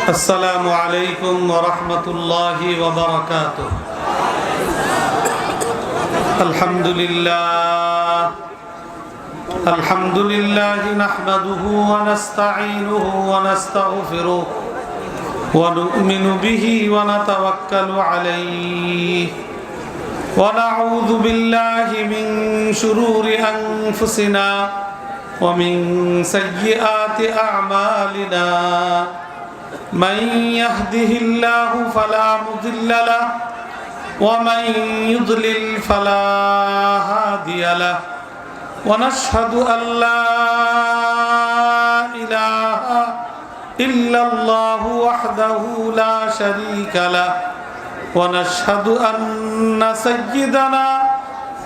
السلام عليكم ورحمة الله وبركاته. الحمد لله نحمده ونستعينه ونستغفره ونؤمن به ونتوكل عليه ونعوذ بالله من شرور أنفسنا ومن سيئات أعمالنا. من يهده الله فلا مضل له ومن يضلل فلا هادي له ونشهد أن لا إله إلا الله وحده لا شريك له ونشهد أن سيدنا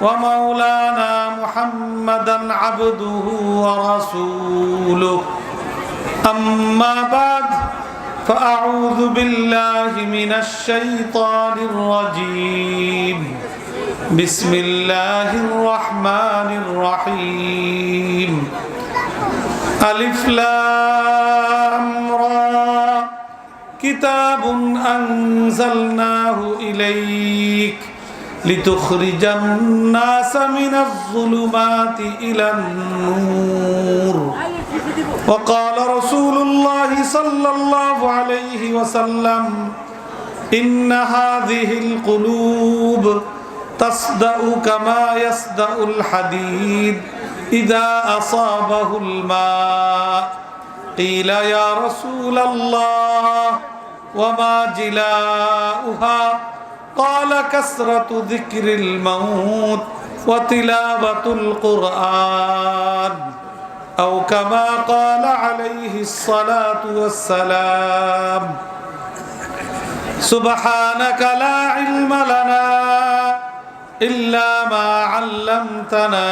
ومولانا محمدا عبده ورسوله. أما بعد فأعوذ بالله من الشيطان الرجيم. بسم الله الرحمن الرحيم. ألف لام را كتاب أنزلناه إليك لتخرج الناس من الظلمات إلى النور. وقال رسول الله صلى الله عليه وسلم إن هذه القلوب تصدأ كما يصدأ الحديد إذا أصابه الماء. قيل يا رسول الله وما جلاؤها؟ قال كثرة ذكر الموت وتلاوة القرآن أو كما قال عليه الصلاة والسلام. سبحانك لا علم لنا إلا ما علمتنا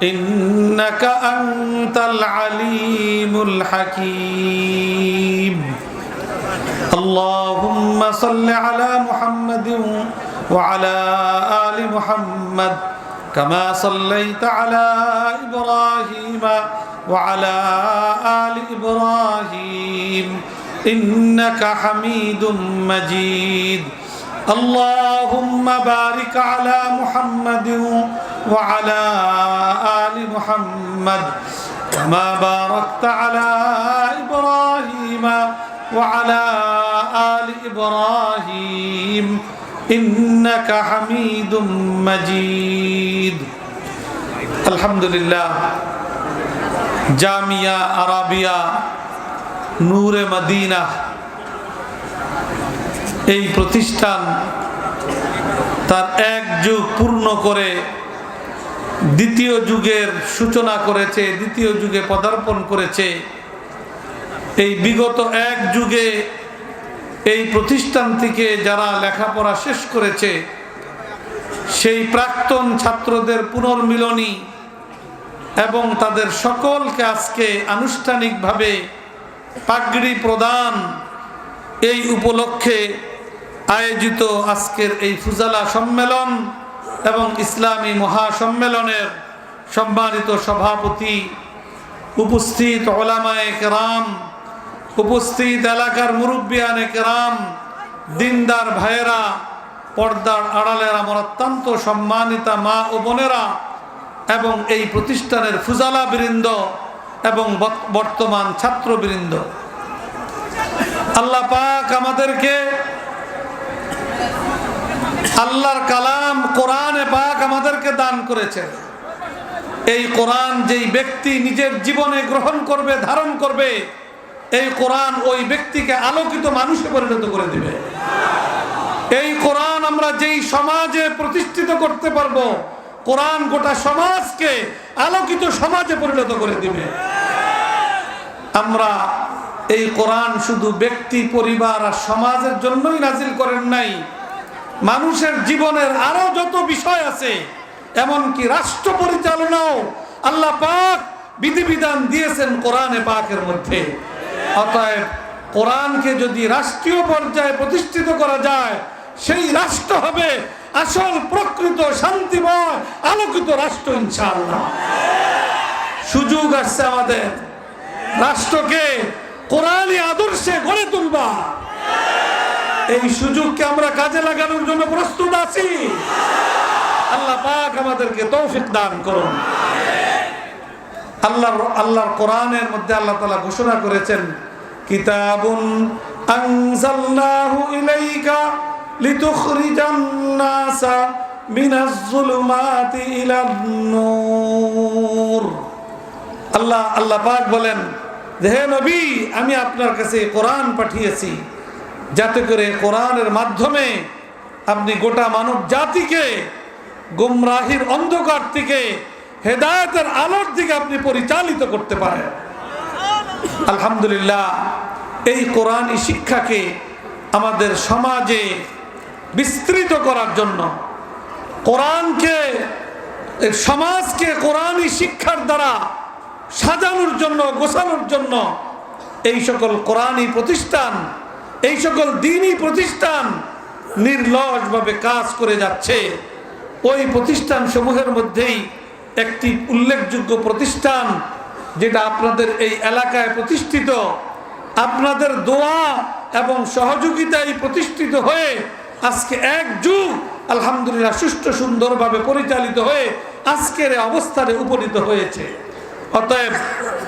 إنك أنت العليم الحكيم. اللهم صل على محمد وعلى آل محمد كما صليت على إبراهيم وعلى آل إبراهيم إنك حميد مجيد. اللهم بارك على محمد وعلى آل محمد كما باركت على إبراهيم وعلى آل إبراهيم إنك حميد مجيد. الحمد لله. Jamia Arabia নূরে Medina এই প্রতিষ্ঠান তার এক যুগ পূর্ণ করে দ্বিতীয় যুগের সূচনা করেছে, দ্বিতীয় যুগে পদার্পণ করেছে। এই বিগত এক যুগে এই প্রতিষ্ঠান থেকে যারা লেখাপড়া শেষ করেছে সেই প্রাক্তন ছাত্রদের পুনর্মিলনী এবং তাদের সকলকে আজকে আনুষ্ঠানিকভাবে পাগড়ি প্রদান এই উপলক্ষে আয়োজিত আজকের এই ফুজালা সম্মেলন এবং ইসলামী মহাসম্মেলনের সম্মানিত সভাপতি, উপস্থিত ওলামায়ে কেরাম, উপস্থিত এলাকার মুরব্বিয়ানে কেরাম, দিনদার ভাইয়েরা, পর্দার আড়ালের আমার অত্যন্ত সম্মানিতা মা ও বোনেরা এবং এই প্রতিষ্ঠানের ফুজালা বৃন্দ এবং বর্তমান ছাত্রবৃন্দ, আল্লাহ পাক আমাদেরকে আল্লাহর কালাম কোরআনে পাক আমাদেরকে দান করেছেন। এই কোরআন যেই ব্যক্তি নিজের জীবনে গ্রহণ করবে, ধারণ করবে, এই কোরআন ওই ব্যক্তিকে আলোকিত মানুষে পরিণত করে দিবে। এই কোরআন আমরা যেই সমাজে প্রতিষ্ঠিত করতে পারবো, কোরআন গোটা সমাজকে আলোকিত সমাজে পরিণত করে দিবে। আমরা এই কোরআন শুধু ব্যক্তি, পরিবার আর সমাজের জন্যই নাজিল করেন নাই, মানুষের জীবনের আরো যত বিষয় আছে, এমনকি রাষ্ট্র পরিচালনাও আল্লাহ পাক বিধিবিধান দিয়েছেন কোরআনে পাকের মধ্যে। অতএব কোরআনকে যদি রাষ্ট্রীয় পর্যায়ে প্রতিষ্ঠিত করা যায়, সেই রাষ্ট্র হবে আসল প্রকৃত শান্তিময় আলোকিত রাষ্ট্র ইনশাআল্লাহ। সুযোগ আসছে আমাদের রাষ্ট্রকে কোরআনী আদর্শে গড়ে এই সুযোগকে আমরা কাজে লাগানোর জন্য প্রস্তুত আছি। আল্লাহ পাক আমাদেরকে তৌফিক দান করুন। আল্লাহর কোরআনের মধ্যে আল্লাহ তাআলা ঘোষণা করেছেন, কিতাবুন আনজালনাহু ইলাইকা লিতুখরিজান নাসা মিনাজ যুলুমাতি ইলান নূর। আল্লাহ পাক বলেন যে হে নবী, আমি আপনার কাছে কোরআন পাঠিয়েছি যাতে করে কোরআনের মাধ্যমে আপনি গোটা মানব জাতিকে গুমরাহির অন্ধকার থেকে হেদায়েতের আলোর দিকে আপনি পরিচালিত করতে পারেন। আলহামদুলিল্লাহ, এই কোরআনী শিক্ষাকে আমাদের সমাজে বিস্তৃত করার জন্য, কোরআনকে, সমাজকে কোরআনী শিক্ষার দ্বারা সাজানোর জন্য, গোছানোর জন্য এই সকল কোরআনী প্রতিষ্ঠান, এই সকল দ্বীনী প্রতিষ্ঠান নির্লসভাবে কাজ করে যাচ্ছে। ওই প্রতিষ্ঠান সমূহের মধ্যেই একটি উল্লেখযোগ্য প্রতিষ্ঠান, যেটা আপনাদের এই এলাকায় প্রতিষ্ঠিত, আপনাদের দোয়া এবং সহযোগিতায় প্রতিষ্ঠিত হয়ে আজকে এক যুগ আলহামদুলিল্লাহ সুষ্ঠু সুন্দরভাবে পরিচালিত হয়ে আজকের অবস্থানে উপনীত হয়েছে। অতএব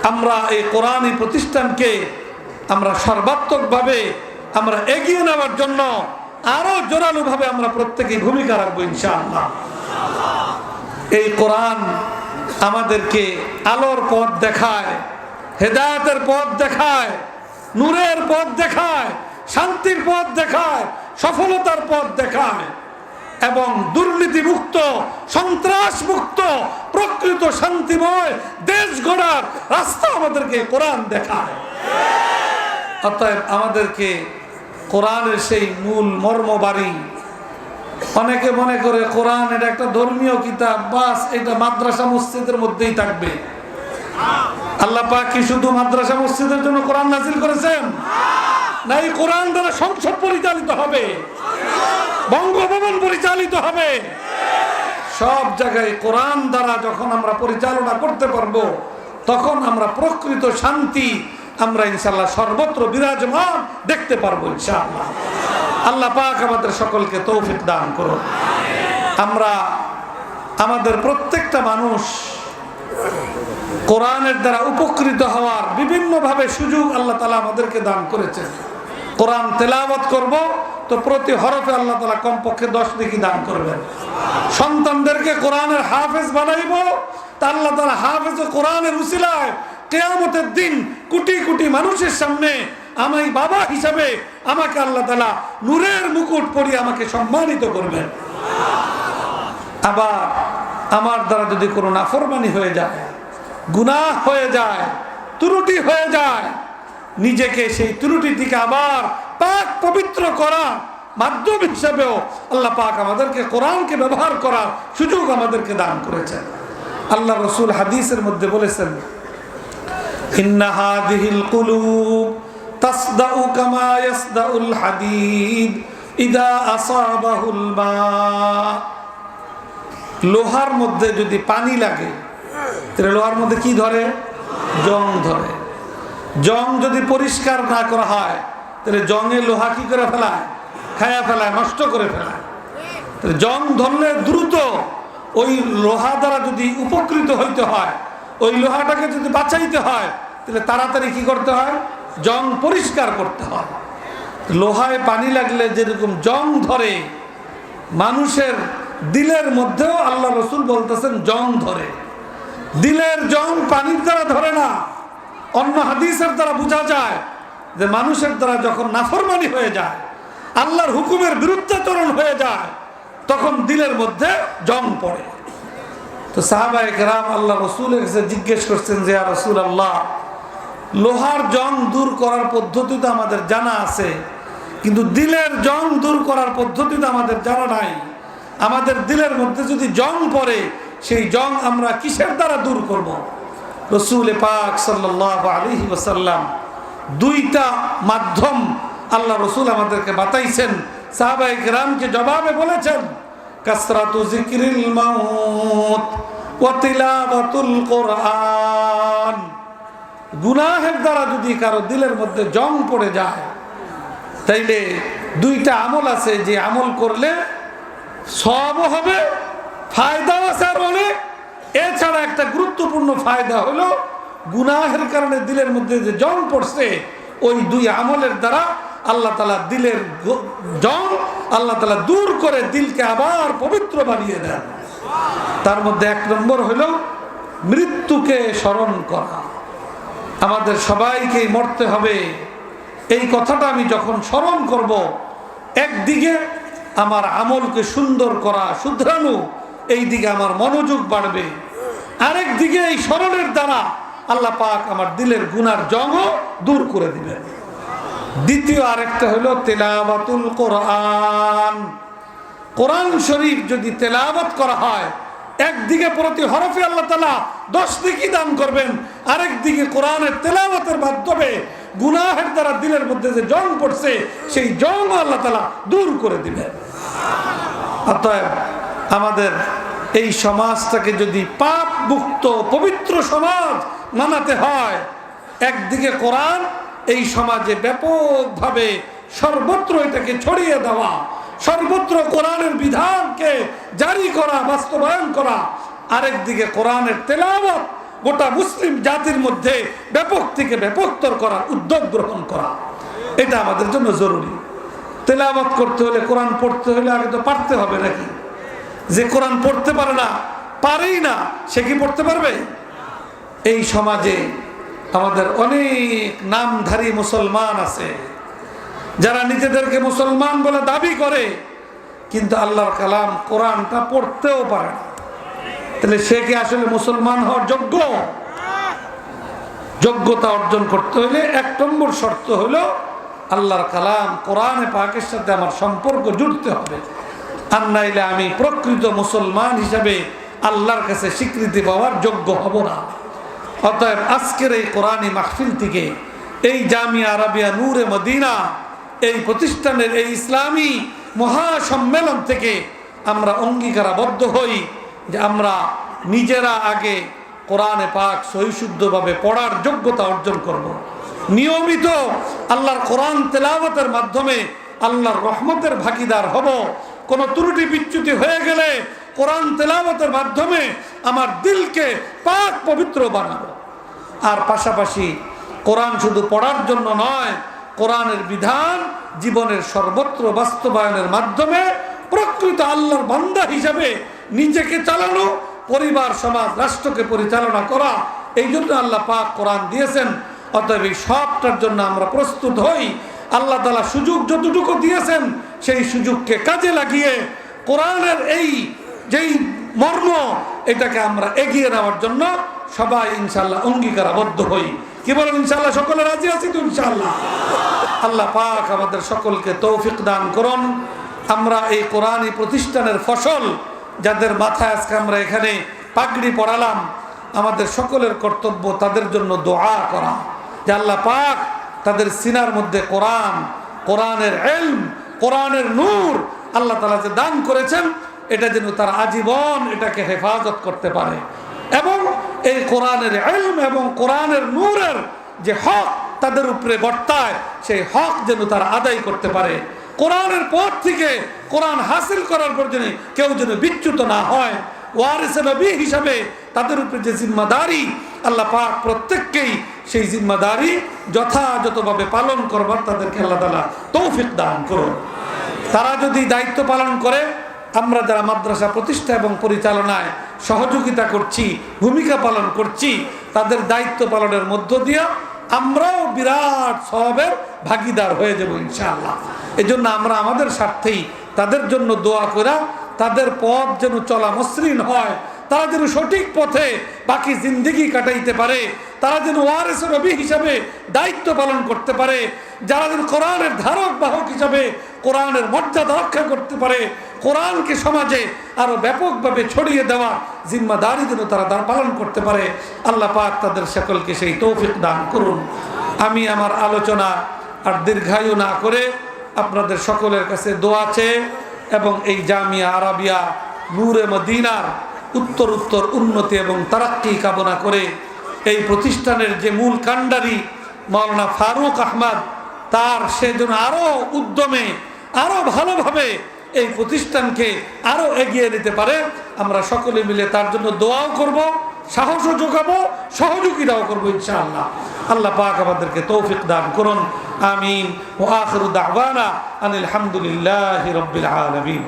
আমরা এই কোরআনী প্রতিষ্ঠানকে আমরা সর্বাত্মকভাবে আমরা এগিয়ে নেওয়ার জন্য আরো জোরালোভাবে আমরা প্রত্যেকেই ভূমিকা রাখবো ইনশাআল্লাহ। এই কোরআন আমাদেরকে আলোর পথ দেখায়, হেদায়েতের পথ দেখায়, নূরের পথ দেখায়, শান্তির পথ দেখায়, সফলতার পথ দেখায় এবং দুর্নীতি মুক্ত, সন্ত্রাস মুক্ত, প্রকৃত শান্তিময় দেশ গড়ার রাস্তা আমাদেরকে কোরআন দেখায়। অতএব আমাদেরকে কোরআনের সেই মূল মর্মবাড়ি, অনেকে মনে করে কোরআন এটা একটা ধর্মীয় কিতাব, বাস এটা মাদ্রাসা মসজিদের মধ্যেই থাকবে। আল্লাহ পাক কি শুধু মাদ্রাসা মসজিদের জন্য কোরআন নাযিল করেছেন? না, এই কোরআন দ্বারা সংসদ পরিচালিত হবে, বঙ্গভবন পরিচালিত হবে, সব জায়গায় কোরআন দ্বারা যখন আমরা পরিচালনা করতে পারবো তখন আমরা প্রকৃত শান্তি আমরা ইনশাআল্লাহ সর্বত্র বিরাজমান দেখতে পারবো ইনশাআল্লাহ। আল্লাহ পাক আমাদের সকলকে তৌফিক দান করুন। আমরা আমাদের প্রত্যেকটা মানুষ কোরআনের দ্বারা উপকৃত হওয়ার বিভিন্নভাবে সুযোগ আল্লাহ তাআলা আমাদেরকে দান করেছেন। কোরআন তেলাওয়াত করব তো প্রতি হরফে আল্লাহ তাআলা কমপক্ষে 10 নেকি দান করবেন। সন্তানদেরকে কোরআনের হাফেজ বানাইব তা আল্লাহ তাআলা হাফেজ ও কোরআনের উসিলায় কিয়ামতের দিন কোটি কোটি মানুষের সামনে আমি বাবা হিসাবে আমাকে আল্লাহ তাআলা নূরের মুকুট পরিয়ে আমাকে সম্মানিত করবেন। আবার আমার দ্বারা যদি কোনো নাফরমানি হয়ে যায়, গুনাহ হয়ে যায়, ত্রুটি হয়ে যায়, নিজেকে সেই ত্রুটি থেকে আবার পাক পবিত্র করা মাধ্যম হিসাবেও আল্লাহ পাক আমাদেরকে কোরআনকে ব্যবহার করার সুযোগ আমাদেরকে দান করেছেন। আল্লাহ রাসূল হাদিসের মধ্যে বলেছেন, ইন্না হাযিহিল কুলুব তাসদাউ কামা ইয়াসদাউল হাদীদ ইযা আসাবাহুল মা। লোহার মধ্যে যদি পানি লাগে তাহলে লোহার মধ্যে কি ধরে? জং ধরে। জং যদি পরিষ্কার না করা হয় তাহলে জংয়ে লোহা কি করে ফেলায়? খায়া ফেলায়, নষ্ট করে ফেলায়। জং ধরলে দ্রুত ওই লোহা দ্বারা যদি উপকৃত হইতে হয়, ওই লোহাটাকে যদি বাঁচাইতে হয় তাহলে তাড়াতাড়ি কি করতে হয়? জং পরিষ্কার করতে হয়। লোহায় পানি লাগলে যেরকম জং ধরে, মানুষের দিলের মধ্যেও আল্লাহ রাসূল বলতেছেন জং ধরে। দিলের জং পানির দ্বারা ধরে না। অন্য হাদিসের দ্বারা বোঝা যায় যে মানুষের দ্বারা যখন নাফরমানি হয়ে যায়, আল্লাহর হুকুমের বিরুদ্ধাচরণ হয়ে যায়, তখন দিলের মধ্যে জং পড়ে। তো সাহাবায়ে কেরাম আল্লাহ রাসূলের কাছে জিজ্ঞেস করছেন যে ইয়া রাসূলুল্লাহ, লোহার জং দূর করার পদ্ধতি তো আমাদের জানা আছে, কিন্তু দিলের জং দূর করার পদ্ধতি তো আমাদের জানা নাই। আমাদের দিলের মধ্যে যদি জং পড়ে, সেই জং আমরা কিসের দ্বারা দূর করব? রাসূল পাক সাল্লাল্লাহু আলাইহি ওয়াসাল্লাম দুইটা মাধ্যম আল্লাহ রাসূল আমাদেরকে বাতাইছেন। সাহাবায়ে কেরামকে জবাবে বলেছেন, কাসরাতু যিকরিল মাউত ওয়া তিলাওয়াতুল কোরআন। গুনাহের দ্বারা যদি কারো দিলের মধ্যে জং পড়ে যায় তাইলে দুইটা আমল আছে যে আমল করলে সওয়াবও হবে, ফায়দাও আছে আর অনেক। এছাড়া একটা গুরুত্বপূর্ণ ফায়দা হলো গুনাহের কারণে দিলের মধ্যে যে জং পড়ছে, ওই দুই আমলের দ্বারা আল্লাহ তাআলা দিলের জং আল্লাহ তাআলা দূর করে দিলকে আবার পবিত্র বানিয়ে দেন। তার মধ্যে এক নম্বর হলো মৃত্যুকে স্মরণ করা। আমাদের সবাইকেই মরতে হবে, এই কথাটা আমি যখন স্মরণ করব, একদিকে আমার আমলকে সুন্দর করা, শুধরানো, এই দিকে আমার মনোযোগ বাড়বে। আরেক দিকে এই স্মরণের দ্বারা আল্লাহ পাক আমার দিলের গুনার জংও দূর করে দিবেন। দ্বিতীয় আরেকটা হলো তেলাওয়াতুল কোরআন। কোরআন শরীফ যদি তেলাওয়াত করা হয়, একদিকে প্রতি হরফে আল্লাহ তাআলা 10 নেকি দান করবেন, আরেক দিকে কোরআনের তেলাওয়াতের মাধ্যমে গুনাহের দ্বারা দিলের মধ্যে যে জং পড়ছে, সেই জং আল্লাহ তাআলা দূর করে দিবেন। অতএব আমাদের এই সমাজটাকে যদি পাপ মুক্ত পবিত্র সমাজ বানাতে হয়, একদিকে কোরআন এই সমাজে ব্যাপকভাবে সর্বত্র এটাকে ছড়িয়ে দেওয়া, সর্বত্র কোরআনের বিধানকে জারি করা, বাস্তবায়ন করা, আরেক দিকে কোরআনের তেলাওয়াত গোটা মুসলিম জাতির মধ্যে ব্যাপক থেকে ব্যাপকতর করার উদ্যোগ গ্রহণ করা, এটা আমাদের জন্য জরুরি। তেলাওয়াত করতে হলে, কোরআন পড়তে হলে আগে তো পারতে হবে নাকি? যে কোরআন পড়তে পারে না, পারেই না, সে কি পড়তে পারবে? এই সমাজে আমাদের অনেক নামধারী মুসলমান আছে যারা নিজেদেরকে মুসলমান বলে দাবি করে, কিন্তু আল্লাহর কালাম কোরআনটা পড়তেও পারে না। তাহলে সে কি আসলে মুসলমান হওয়ার যোগ্য? যোগ্যতা অর্জন করতে হলে 1 নম্বর শর্ত হলো আল্লাহর কালাম কোরআনে পাকের সাথে আমার সম্পর্ক জুড়তে হবে, আর নাইলে আমি প্রকৃত মুসলমান হিসাবে আল্লাহর কাছে স্বীকৃতি পাওয়ার যোগ্য হব না। অতএব আজকের এই কোরআনী মাহফিল থেকে, এই জামিয়া আরাবিয়া নূরে মদিনা এই প্রতিষ্ঠানের এই ইসলামী মহাসম্মেলন থেকে আমরা অঙ্গীকারাবদ্ধ হই যে আমরা নিজেরা আগে কোরআনে পাক সহিশুদ্ধভাবে পড়ার যোগ্যতা অর্জন করব। নিয়মিত আল্লাহর কোরআন তেলাওয়াতের মাধ্যমে আল্লাহর রহমতের ভাগীদার হব। কোনো ত্রুটি বিচ্যুতি হয়ে গেলে কোরআন তেলাওয়াতের মাধ্যমে আমার দিলকে পাক পবিত্র বানাবো। আর পাশাপাশি কোরআন শুধু পড়ার জন্য নয়, কোরআনের বিধান জীবনের সর্বত্র বাস্তবায়নের মাধ্যমে প্রকৃত আল্লাহর বান্দা হিসাবে নিজেকে চালানো, পরিবার, সমাজ, রাষ্ট্রকে পরিচালনা করা, এই জন্য আল্লাহ পাক কোরআন দিয়েছেন। অতএব এই সবটার জন্য আমরা প্রস্তুত হই। আল্লাহ তাআলা সুযোগ যতটুকু দিয়েছেন সেই সুযোগকে কাজে লাগিয়ে কোরআনের এই যেই মর্ম, এটাকে আমরা এগিয়ে নেওয়ার জন্য সবাই ইনশাআল্লাহ অঙ্গীকারাবদ্ধ হই। কি বলেন ইনশাআল্লাহ? সকলে রাজি আছি তো ইনশাআল্লাহ? আল্লাহ পাক আমাদের সকলকে তৌফিক দান করুন। আমরা এই কোরআনী প্রতিষ্ঠানের ফসল, যাদের মাথায় আজকে আমরা এখানে পাগড়ি পরালাম, আমাদের সকলের কর্তব্য তাদের জন্য দোয়া করা, যে আল্লাহ পাক তাদের সিনার মধ্যে কোরআন, কোরআনের ইলম, কোরআনের নূর আল্লাহ তাআলা যে দান করেছেন, এটা যেন তারা আজীবন এটাকে হেফাজত করতে পারে, এবং এই কোরআনের ইলম এবং কোরআনের নূরের যে হক তাদের উপরে বর্তায়, সেই হক যেন তারা আদায় করতে পারে। কোরআনের পথ থেকে কোরআন হাসিল করার পর যেন কেউ যেন বিচ্যুত না হয়। ওয়ারিসে নবী হিসাবে তাদের উপরে যে জিম্মাদারি, আল্লাহ পাক প্রত্যেককেই সেই জিম্মাদারি যথাযথভাবে পালন করবার তাদেরকে আল্লাহ তাআলা তৌফিক দান করুন। তারা যদি দায়িত্ব পালন করে, আমরা যারা মাদ্রাসা প্রতিষ্ঠা এবং পরিচালনায় সহযোগিতা করছি, ভূমিকা পালন করছি, তাদের দায়িত্ব পালনের মধ্য দিয়ে আমরাও বিরাট সওয়াবের ভাগীদার হয়ে যাব ইনশাআল্লাহ। এজন্য আমরা আমাদের স্বার্থেই তাদের জন্য দোয়া করা, তাদের পথ যেন চলা মসৃণ হয়, তারা যেন সঠিক পথে বাকি জিন্দেগি কাটাইতে পারে, তারা যেন ওয়ারিসে নবী হিসাবে দায়িত্ব পালন করতে পারে, যারা যেন কোরআনের ধারক বাহক হিসাবে কোরআনের মর্যাদা রক্ষা করতে পারে, কোরআনকে সমাজে আরো ব্যাপকভাবে ছড়িয়ে দেওয়া জিম্মাদারি যেন তারা পালন করতে পারে। আল্লাহ পাক তাদের সকলকে সেই তৌফিক দান করুন। আমি আমার আলোচনা আর দীর্ঘায়ু না করে আপনাদের সকলের কাছে দোয়া চেয়ে এবং এই জামিয়া আরাবিয়া নূরে মদিনার উত্তর উন্নতি এবং তারাক্কি কামনা করে, এই প্রতিষ্ঠানের যে মূল কাণ্ডারি মাওলানা ফারুক আহমদ, তার সে যেন আরো উদ্যমে আরো ভালোভাবে এই প্রতিষ্ঠানকে আরো এগিয়ে নিতে পারে, আমরা সকলে মিলে তার জন্য দোয়াও করব, সাহসও যোগাবো, সহযোগিতাও করবো ইনশাআল্লাহ। আল্লাহ পাক আমাদেরকে তৌফিক দান করুন। আমিন। ওয়া আখিরু দাওয়ানা আনিল হামদুলিল্লাহি রাব্বিল আলামিন।